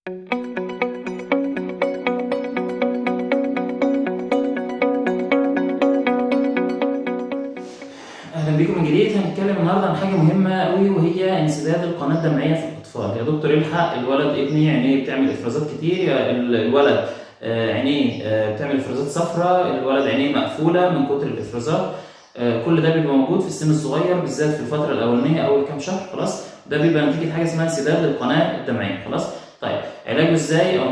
اهلا بيكم من جديد. هنتكلم النهارده عن حاجه مهمه قوي، وهي انسداد القناه الدمعيه في الاطفال. يا دكتور الحق الولد ابني عينيه بتعمل افرازات كتير، الولد عينيه بتعمل افرازات صفراء، الولد عينيه مقفوله من كتر الافرازات. كل ده بيبقى موجود في السن الصغير، بالذات في الفتره الاولانيه اول كام شهر. خلاص، ده بيبقى نتيجه حاجه اسمها انسداد للقناه الدمعيه. خلاص، طيب علاجه ازاي او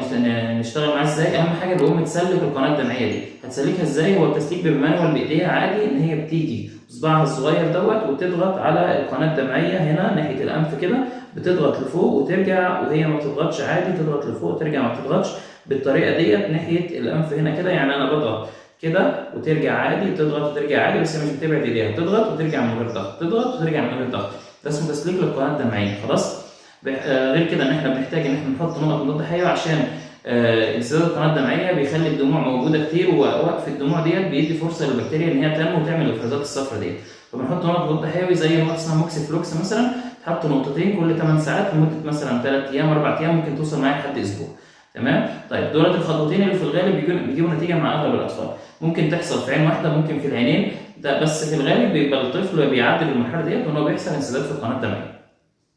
نشتغل معاه ازاي؟ اهم حاجه الام تسلك القناه الدمعيه دي. هتسلكها ازاي؟ هو التسليك بمانوال بايديها عادي، ان هي بتيجي بصباعها الصغير دوت وتضغط على القناه الدمعيه هنا ناحيه الانف كده، بتضغط لفوق وترجع، وهي ما بتضغطش عادي، تضغط لفوق وترجع ما بتضغطش. بالطريقه ديت ناحيه الانف هنا كده، يعني انا بضغط كده وترجع عادي، تضغط وترجع عادي، بس هي مش بتبعد ايديها، تضغط وترجع من غير ضغط، تضغط وترجع من غير ضغط. ده اسمه تسليك للقناه الدمعيه. خلاص، غير كده ان احنا بنحتاج ان احنا نحط نقط مضاد حيوي، عشان انسداد القناه الدمعيه بيخلي الدموع موجوده كتير، ووقف الدموع ديت بيدي فرصه للبكتيريا ان هي تنمو وتعمل الافرازات الصفراء ديت. فبنحط نقط مضاد حيوي زي نقط اسمها موكسي فلوكس مثلا، تحط نقطتين كل 8 ساعات لمده مثلا 3 ايام 4 ايام، ممكن توصل معايا لحد اسبوع. تمام؟ طيب دولت الخطوتين اللي في الغالب بيجيبوا نتيجه مع اغلب الاطفال. ممكن تحصل في عين واحده، ممكن في العينين، ده بس في الغالب بيبقى الطفل بيعدي بالمرحله ديت وان هو بيحصل انسداد في القناه الدمعيه.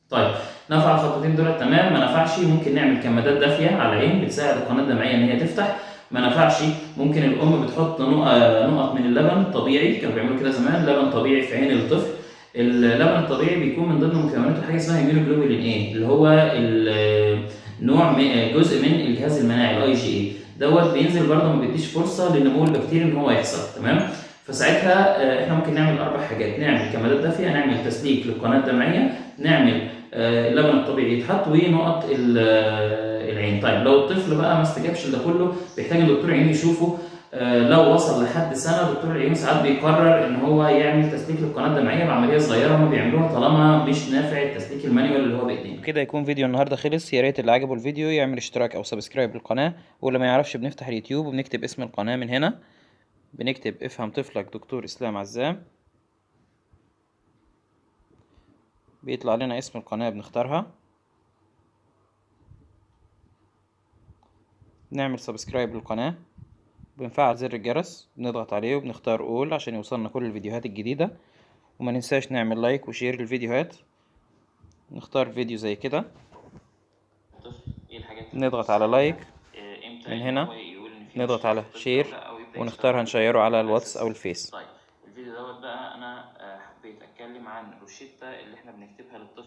طيب نفع الخطوتين دول تمام؟ ما نفعش ممكن نعمل كمادات دافيه على العين بتساعد القناه الدمعيه ان هي تفتح. ما نفعش ممكن الام بتحط نقط من اللبن الطبيعي، كانوا بيعملوا كده زمان، لبن طبيعي في عين الطفل. اللبن الطبيعي بيكون من ضمن مكوناته حاجه اسمها هيموجلوبين ايه، اللي هو نوع جزء من الجهاز المناعي الاي جي اي دوت، بينزل برضه ما بيديش فرصه لنمو البكتيريا ان هو يحصل. تمام؟ فساعتها احنا ممكن نعمل 4 حاجات: نعمل كمادات دافيه، نعمل تسليك للقناه الدمعيه، نعمل اللبن الطبيعي يتحط، ونقط العين. طيب لو الطفل بقى ما استجابش لده كله، بيحتاج دكتور عيون يشوفه. لو وصل لحد سنه، دكتور العيون ساعات بيقرر ان هو يعمل تسليك للقناه الدمعيه بعمليه صغيره هم بيعملوها، طالما مش نافع التسليك المانيوال اللي هو بايدينا. كده يكون فيديو النهارده خلص. يا ريت اللي عجبه الفيديو يعمل اشتراك او سبسكرايب للقناه، واللي ما يعرفش بنفتح اليوتيوب وبنكتب اسم القناه من هنا، بنكتب افهم طفلك دكتور اسلام عزام، بيطلع لنا اسم القناه، بنختارها، نعمل سبسكرايب للقناه، بنفعل زر الجرس، بنضغط عليه وبنختار اول عشان يوصلنا كل الفيديوهات الجديده. وما ننساش نعمل لايك وشير للفيديوهات. نختار فيديو زي كده، نضغط على لايك من هنا، نضغط على شير ونختار هنشيره على الواتس او الفيس.